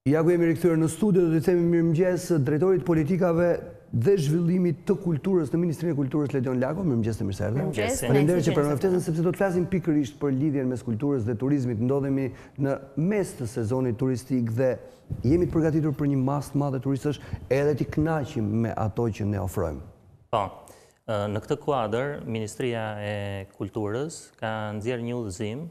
Ja ku jemi rikthyer në studio, do të themi mirëmëngjes drejtorit politikave dhe zhvillimit të kulturës në Ministrinë e Kulturës Ledion Lako. Mirëmëngjes të mirëseardhë. Mirëmëngjes. Faleminderit që pranoi ftesën sepse do të flasim pikërisht për lidhjen mes kulturës dhe turizmit. Ndodhemi në mes të sezonit turistik dhe jemi të përgatitur për një masë të madhe turistësh edhe t'i kënaqim me ato që ne ofrojmë. Po. Në këtë kuadër, Ministria e Kulturës ka nxjerrë një udhëzim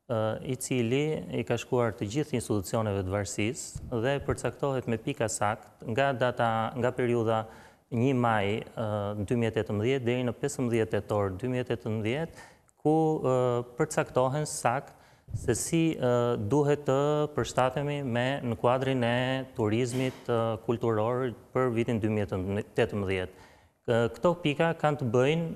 i cili i ka shkuar të gjithë institucioneve të varësisë dhe përcaktohet me pika sakt nga periudha 1 maj 2018 deri në 15 tetor 2018, ku përcaktohen sakt se si duhet të përshtatemi në kuadrin e turizmit kulturor për vitin 2018. Këto pika kanë të bëjnë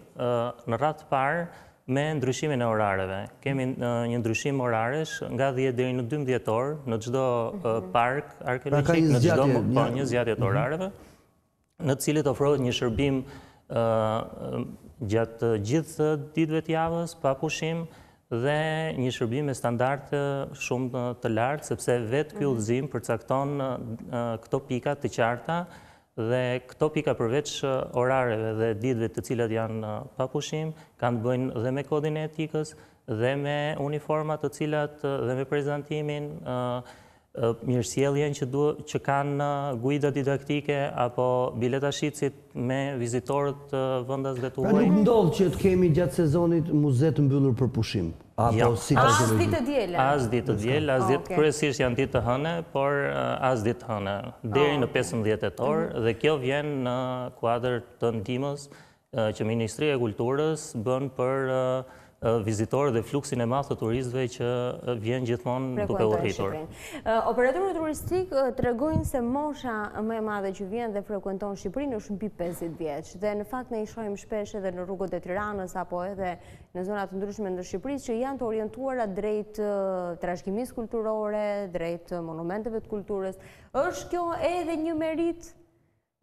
në radhë parë me ndryshimin e orareve. Kemi një ndryshim oraresh nga 10 deri në 12 orë në çdo park arkeologjik, në çdo një zgjatje të orareve, në të cilët ofrohet një shërbim gjatë gjithë ditëve të javës, pa pushim, dhe një shërbim me standarde shumë të lartë, sepse vetë ky udhëzim përcakton këto pika të qarta. Dhe këto pika përveç orareve dhe ditëve të cilat janë pa pushim, kanë të bëjnë dhe me kodin e etikës, dhe me uniformat të cilat dhe me prezantimin, mirësjelljen që kanë guida didaktike apo bileta shitësit me vizitorët vendas dhe të huaj. Pra nuk ndodh që të kemi gjatë sezonit muze të mbyllur për pushim? As ditë të diela. As ditë të diela, as ditë kryesisht janë ditë të hëne, por as ditë të hëne, deri në 15 tetor, dhe kjo vjen në kuadër të ndihmës që Ministria e Kulturës bën për vizitorë dhe fluksin e madh të turistëve që vjen gjithmonë duke u rritur. Operatorët turistik tregojnë se mosha më e madhe që vjen dhe frekuenton Shqipërinë është mbi 50 vjeç. Dhe në fakt ne i shohim shpesh edhe në rrugët e Tiranës apo edhe në zona të ndryshme të Shqipërisë që janë të orientuara drejt trashëgimisë kulturore, drejt monumenteve të kulturës. Është kjo edhe një merit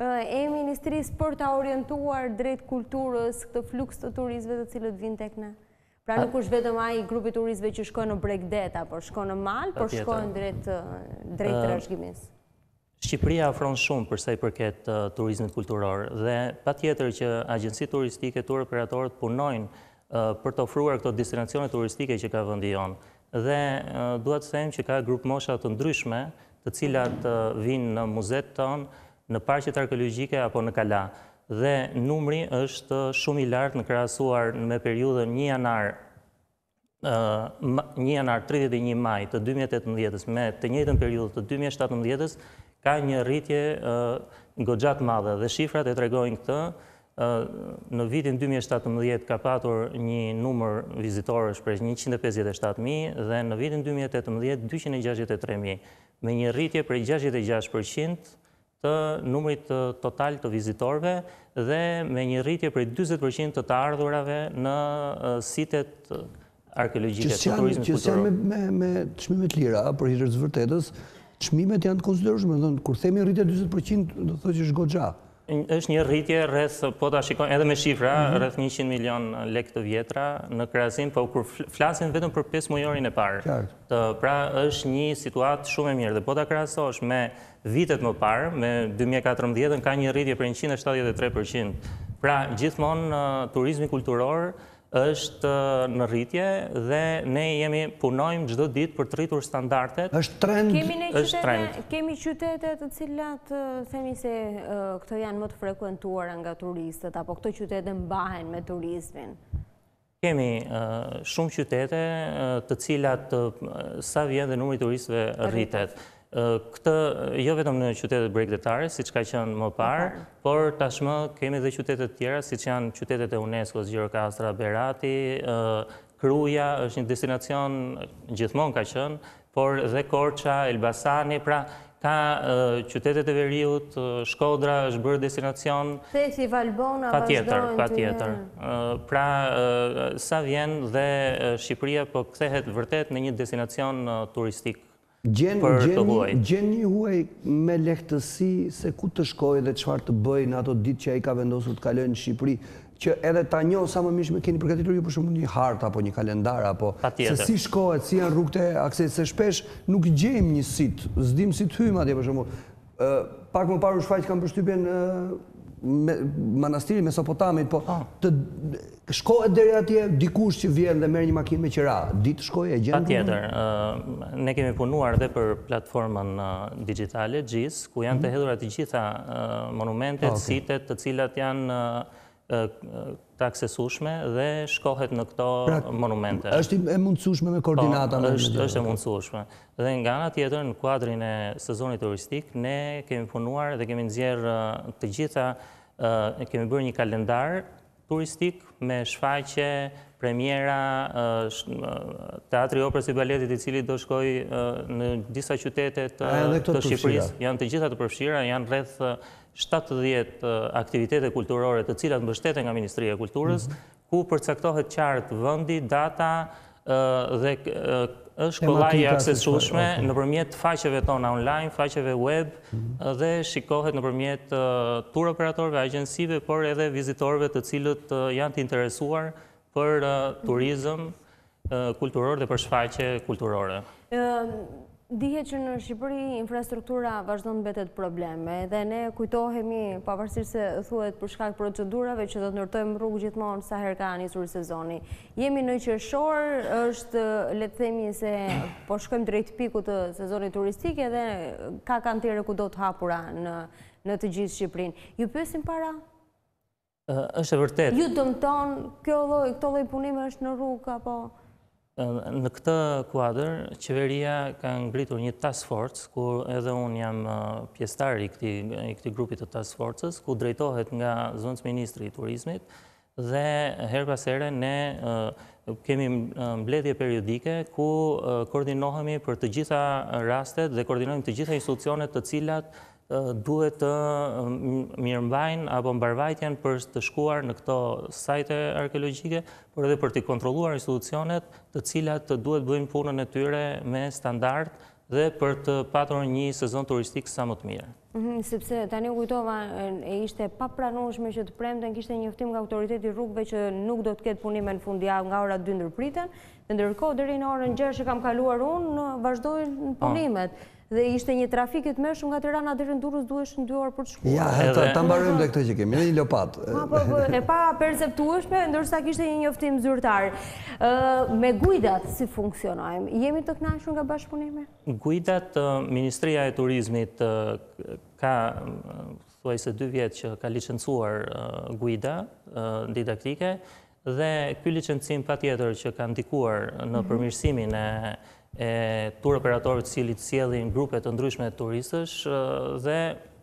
e Ministrisë për ta orientuar drejt kulturës këtë fluks të turistëve të cilët vinë tek ne? Pra nuk është vetëm ai grupi turistëve që shkojnë në Bregdeta, por shkojnë në mal, por shkojnë drejt trashëgimisë. Shqipëria ofron shumë për sa i përket turizmit kulturor dhe patjetër që agjencitë turistike, tur operatorët punojnë për të ofruar këto destinacione turistike që ka vendi jonë. Dhe dua të them që ka grup mosha të ndryshme, të cilat vinë në muzet tonë, në parqet arkeologjike apo në kala. Dhe numri është shumë i lartë në krahasuar me periudhën 1 janar 31 maj të 2018-s me të njëjtën periudhë të 2017-s, ka një rritje goxha të madhe dhe shifrat e tregojnë këtë. Në vitin 2017 ka patur një numër vizitorësh për 157.000 dhe në vitin 2018 263.000, me një rritje për 66% të numrit total të vizitorëve dhe me një rritje për 40% të ardhurave në sitet arkeologjike të turizmit kulturor. Që janë me çmime të lira, për hir të vërtetës, çmimet janë të konsiderueshme. Kur themi rritje 40%, do të thotë që është goxha. Është një rritje rreth, po ta shikojmë edhe me shifra, rreth 100 milion lekë të vjetra në krahasim, po kur flasim vetëm për 5 mujorin e parë. Pra është një situatë shumë e mirë dhe po ta krahasosh me vitet më parë, me 2014 ka një rritje për 173%. Pra gjithmonë turizmi kulturor është në rritje dhe ne punojmë çdo ditë për të rritur standardet. Është trend. Kemi qytete të cilat themi se këto janë më të frekuentuara nga turistët apo këto qytete mbahen me turizmin. Kemi shumë qytete të cilat sa vjen dhe numri i turistëve rritet. Këtë jo vetëm në qytetet bregdetare, siç ka qenë më parë, por tashmë kemi edhe qytetet tjera, siç janë qytetet e UNESCO-s, Gjirokastra, Berati, Kruja është një destinacion, gjithmonë ka qenë, por dhe Korça, Elbasani, pra ka qytetet e Veriut, Shkodra është bërë destinacion. Thethi, Valbona vazhdojnë. Patjetër. Pra sa vjen dhe Shqipëria po kthehet vërtet në një destinacion turistik. Gjen një huaj me lehtësi se ku të shkojë dhe çfarë të bëjë në ato ditë që ai ka vendosur të kalojë në Shqipëri, që edhe ta njoh sa më mirë keni përgatitur ju për shembull një hartë apo një kalendar apo se si shkohet, si janë rrugët e aksesit, se shpesh nuk gjejmë një sit, s'dim si të hyjmë atje për shembull. Pak më parë u shfaq kam përshtypjen manastiri Mesopotamit, po shkohet deri atje dikush që vjen dhe merr një makinë me qira, ditë shkojë e gjen. Patjetër, ne kemi punuar edhe për platformën digjitale GIS, ku janë të hedhura të gjitha monumentet, sitet, të cilat janë të aksesueshme dhe shkohet në këto monumente. Është e mundësueshme me koordinata? Është e mundësueshme. Dhe nga ana tjetër, në kuadrin e sezonit turistik, ne kemi punuar dhe kemi nxjerrë të gjitha, kemi bërë një kalendar turistik me shfaqje, premiera, teatri operës i baletit i cili do shkoj në disa qytete të Shqipërisë. Janë të gjitha të përfshira, janë rreth 70 aktivitete kulturore të cilat mbështeten nga Ministria e Kulturës, ku përcaktohet qartë vendi, data dhe është kollaj i aksesueshme nëpërmjet faqeve tona online, faqeve web dhe shikohet nëpërmjet tur operatorëve, agjensive, por edhe vizitorëve të cilët janë të interesuar për turizëm kulturor dhe për shfaqje kulturore. Dihet që në Shqipëri infrastruktura vazhdon të mbetet probleme dhe ne kujtohemi, pavarësisht se thuhet për shkak procedurave, që do të ndërtojmë rrugë gjithmonë sa herë ka nisur sezoni. Jemi në qershor, është le të themi se po shkojmë drejt pikut të sezonit turistik dhe ka kantiere kudo të hapura në të gjithë Shqipërinë. Ju pyesim para? Është e vërtet. Ju dëmton këto lloj punimi është në rrugë apo? Në këtë kuadër, qeveria ka ngritur një task force, ku edhe unë jam pjesëtar i këtij grupi të task forces, ku drejtohet nga zëvendës ministri i turizmit, dhe her pas here ne kemi mbledhje periodike ku koordinohemi për të gjitha rastet dhe koordinojmë të gjitha institucionet të cilat duhet të mirëmbajnë apo mbarvajtjen për të shkuar në këto sajte arkeologjike, por edhe për të kontrolluar institucionet të cilat duhet bëjnë punën e tyre me standard dhe për të patur një sezon turistik sa më të mirë. Sepse tani u kujtova, e ishte papranueshme që të premten kishte njoftim nga autoriteti rrugëve që nuk do të ketë punime në fundjavë nga ora 2 ndërpriten, dhe ndërkohë deri në orën 6 që kam kaluar unë, vazhdojnë punimet. Dhe ishte një trafik i tmerrshëm nga Tirana deri në Durrës, duhesh në 2 orë për të shkuar. Ja, ta mbarojmë dhe këtë që kemi, edhe një lopat. E pa perceptueshme, ndërsa kishte një njoftim zyrtar. Me gujdat si funksionojmë? Jemi të kënaqur nga bashkëpunimi? Gujdat, Ministria e Turizmit ka thuajse 2 vjet që ka licencuar guida didaktike dhe ky licencim patjetër që ka ndikuar në përmirësimin e tur operatorëve të cilët sjellin grupe të ndryshme të turistësh dhe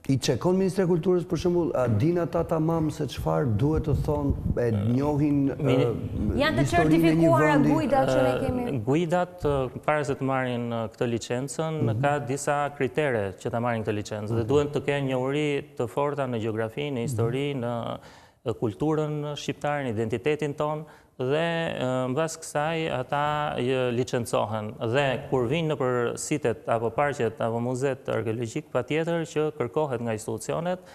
I çekon Ministria e Kulturës për shembull, a din ata tamam se çfarë duhet të thonë, e njohin janë të certifikuara gujdat që ne kemi? Gujdat, para se të marrin këtë licencën, ka disa kritere që ta marrin këtë licencë dhe duhet të kenë njohuri të forta në gjeografi, në histori, në kulturën shqiptare, në identitetin tonë, dhe mbas kësaj ata licencohen. Dhe kur vinë nëpër sitet apo parqet apo muzet arkeologjik, patjetër që kërkohet nga institucionet,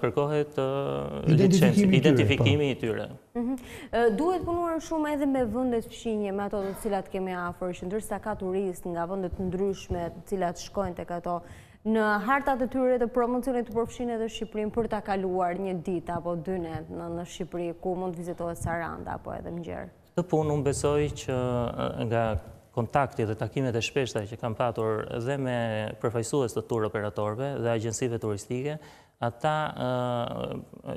kërkohet identifikimi i tyre. Duhet punuar shumë edhe me vendet fshinje, me ato të cilat kemi afër, që ndërsa ka turistë nga vende të ndryshme, të cilat shkojnë tek ato, në hartat e tyre të promocionit të përfshin edhe Shqipërinë për ta kaluar një ditë apo 2 net në Shqipëri, ku mund të vizitohet Saranda apo edhe Mgjer. Këtë punë unë besoj që nga kontakti dhe takimet e shpeshta që kam patur dhe me përfaqësues të tur operatorëve dhe agjensive turistike, ata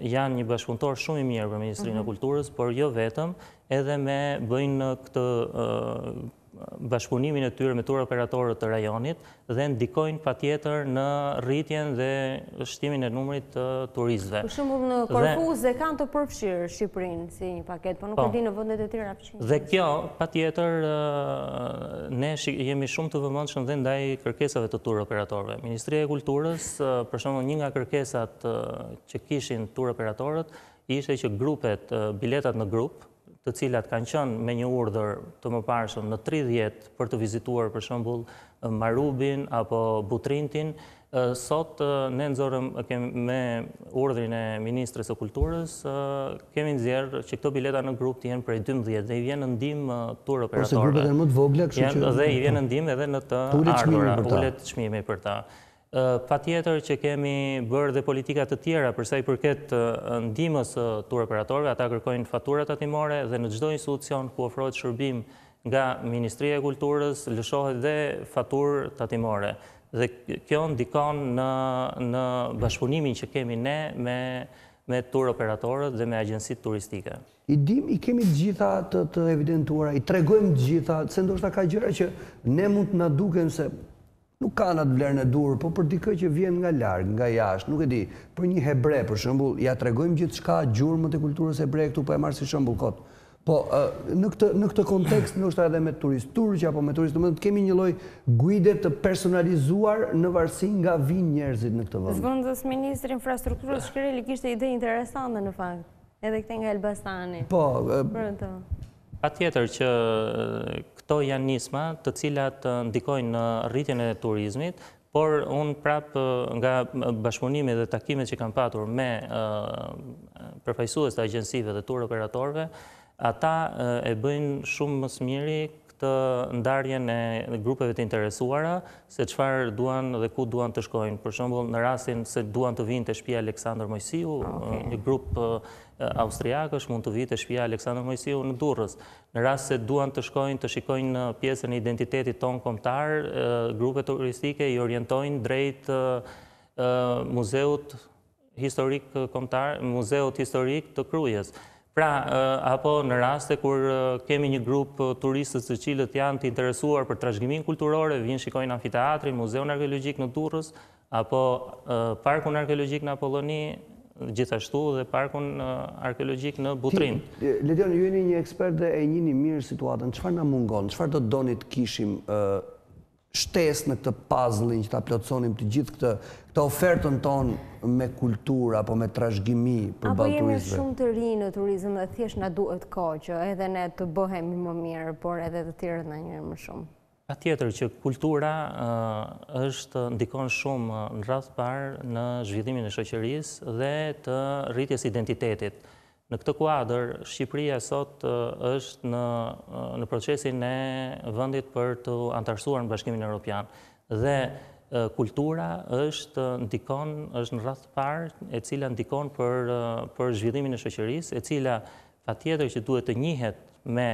janë një bashkëpunëtor shumë i mirë për Ministrinë e Kulturës, por jo vetëm, edhe me bëjnë këtë bashkëpunimin e tyre me tur operatorët të rajonit dhe ndikojnë patjetër në rritjen dhe shtimin e numrit të turistëve. Për shembull në Korfuz e kanë të përfshirë Shqipërinë si një paketë, por nuk e di në vendet e tjera fshinje. Dhe kjo patjetër ne jemi shumë të vëmendshëm dhe ndaj kërkesave të tur operatorëve. Ministria e Kulturës, për shembull, një nga kërkesat që kishin tur operatorët ishte që grupet, biletat në grup, të cilat kanë qenë me një urdhër të mëparshëm në 30 për të vizituar për shembull Marubin apo Butrintin, Sot ne nxorëm me urdhrin e Ministres së Kulturës, kemi nxjerrë që këto bileta në grup të jenë prej 12 dhe i vjen në ndihmë tur operatorëve. Ose grupet janë më të vogla, kështu që dhe i vjen në ndihmë edhe në të ardhura, ulet çmimi për ta. Patjetër që kemi bërë dhe politika të tjera përsa i përket ndihmës tur operatorëve, ata kërkojnë faturat tatimore dhe në çdo institucion ku ofrohet shërbim nga Ministria e Kulturës lëshohet dhe faturë tatimore. Dhe kjo ndikon në bashkëpunimin që kemi ne me tur operatorët dhe me agjensitë turistike. I kemi të gjitha të evidentuara, i tregojmë të gjitha, se ndoshta ka gjëra që ne mund të na duken se nuk kanë atë vlerën e duhur, po për dikë që vjen nga larg, nga jashtë, nuk e di, për një hebre, për shembull, ja tregojmë gjithçka, gjurmët e kulturës hebre këtu, po e marr si shembull kot. Po në këtë kontekst, ndoshta edhe me turistë turq apo me turistë, domethënë kemi një lloj guide të personalizuar në varësi nga vinë njerëzit në këtë vend. Zëvendës ministri infrastrukturës Shkreli kishte ide interesante në fakt, edhe këte nga Elbasani. Po, patjetër që këto janë nisma të cilat ndikojnë në rritjen e turizmit, por unë prapë nga bashkëpunimi dhe takimet që kam patur me përfaqësues të agjensive dhe tur operatorëve, ata e bëjnë shumë më së miri këtë ndarjen e grupeve të interesuara se çfarë duan dhe ku duan të shkojnë. Për shembull, në rastin se duan të vinë te shtëpia Aleksandër Mojsiu, një grup austriakësh mund të vinë te shtëpia Aleksandër Mojsiu në Durrës. Në rast se duan të shkojnë të shikojnë pjesën e identitetit ton kombëtar, grupet turistike i orientojnë drejt muzeut historik kombëtar, muzeut historik të Krujës. Pra, apo në raste kur kemi një grup turistës të cilët janë të interesuar për trashëgimin kulturore, vinë shikojnë amfiteatrin, muzeun arkeologjik në Durrës, apo parkun arkeologjik në Apolloni, gjithashtu dhe parkun arkeologjik në Butrin. Ledion, ju jeni një ekspert dhe e njihni mirë situatën. Çfarë na mungon? Çfarë do doni të kishim shtesë në këtë puzzle-in që ta plotësonim të gjithë këtë ofertën tonë me kulturë apo me trashëgimi përballë turistëve? Apo jemi shumë të rinj në turizëm dhe thjesht na duhet kohë që edhe ne të bëhemi më mirë, por edhe të tjerët na njëherë më shumë. Patjetër që kultura ndikon shumë në radhë të parë në zhvillimin e shoqërisë dhe të rritjes identitetit. Në këtë kuadër, Shqipëria sot është në procesin e vendit për të antarësuar në Bashkimin Evropian. Dhe kultura ndikon në radhë të parë, e cila ndikon për zhvillimin e shoqërisë, e cila patjetër që duhet të njihet me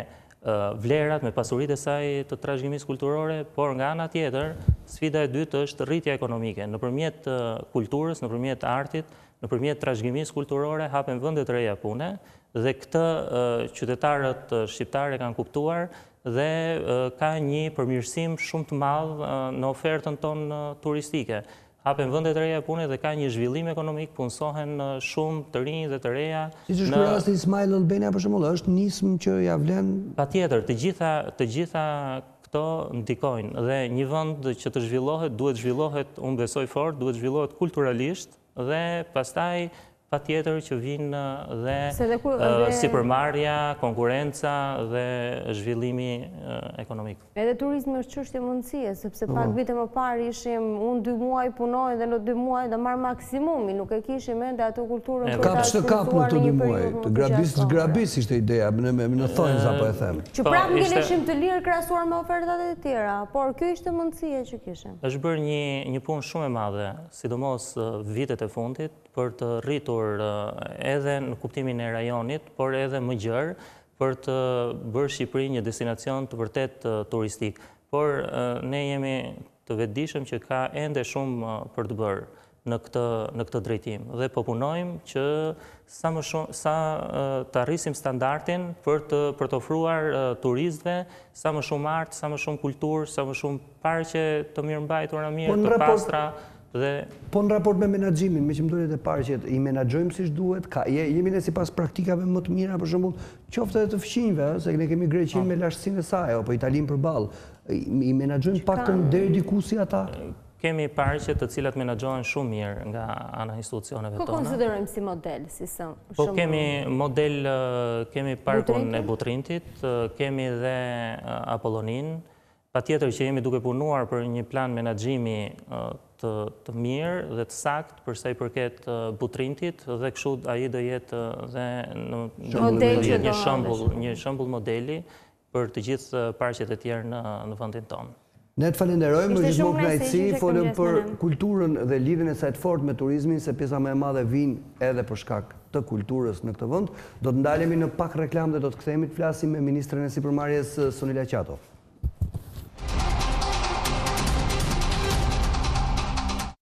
vlerat, me pasuritë e saj të trashëgimisë kulturore, por nga ana tjetër, sfida e dytë është rritja ekonomike. Nëpërmjet kulturës, nëpërmjet artit, nëpërmjet trashëgimisë kulturore hapen vende të reja pune dhe këtë qytetarët shqiptarë kanë kuptuar dhe ka një përmirësim shumë të madh në ofertën tonë turistike. Hapen vende të reja pune dhe ka një zhvillim ekonomik, punësohen shumë të rinj dhe të reja. Siç është rasti Ismail Albania për shembull, është nismë që ja vlen. Patjetër, të gjitha këto ndikojnë dhe një vend që të zhvillohet, duhet zhvillohet, unë besoj fort, duhet zhvillohet kulturalisht dhe pastaj patjetër që vinë dhe sipërmarrja, konkurenca dhe zhvillimi ekonomik. Edhe turizmi është çështje mundësie, sepse pak vite më parë ishim unë 2 muaj punoj dhe në 2 muaj do marr maksimumin, nuk e kishim ende ato kulturën për ta shpërnduar në një periudhë. Grabis ishte ideja, në thonjza po e them. Që prapë ngeleshim të lirë krahasuar me ofertat e tjera, por kjo ishte mundësia që kishim. Është bërë një punë shumë e madhe, sidomos vitet e fundit, për të rritur edhe në kuptimin e rajonit, por edhe më gjerë, për të bërë Shqipëri një destinacion të vërtet turistik. Por ne jemi të vetëdijshëm që ka ende shumë për të bërë në këtë drejtim. Dhe po punojmë që sa të arrisim standardin për të ofruar turistëve sa më shumë art, sa më shumë kulturë, sa më shumë parqe të mirëmbajtura mirë, të pastra. Po në raport me menaxhimin, me që më duhet e parqet, i menaxhojmë siç duhet, jemi ne sipas praktikave më të mira, për shembull, qoftë edhe të fqinjve, se ne kemi Greqinë me lashtësinë e saj, apo Italinë përballë, i menaxhojmë paktën deri diku si ata. Kemi parqe të cilat menaxhohen shumë mirë nga ana institucioneve tona. Po konsiderojmë si model, si sa. Po kemi model, kemi parkun e Butrintit, kemi dhe Apollonin, Patjetër që jemi duke punuar për një plan menaxhimi të mirë dhe të sakt për sa i përket butrintit dhe kështu ai do jetë dhe një shembull modeli për të gjithë parqet e tjerë në vendin tonë. Ne të falenderojmë, më gjithmonë kënaqësi, folëm për kulturën dhe lidhjen e saj të fortë me turizmin, se pjesa më e madhe vijnë edhe për shkak të kulturës në këtë vend. Do të ndalemi në pak reklam dhe do të kthehemi të flasim me ministren e sipërmarrjes Sonila Qato.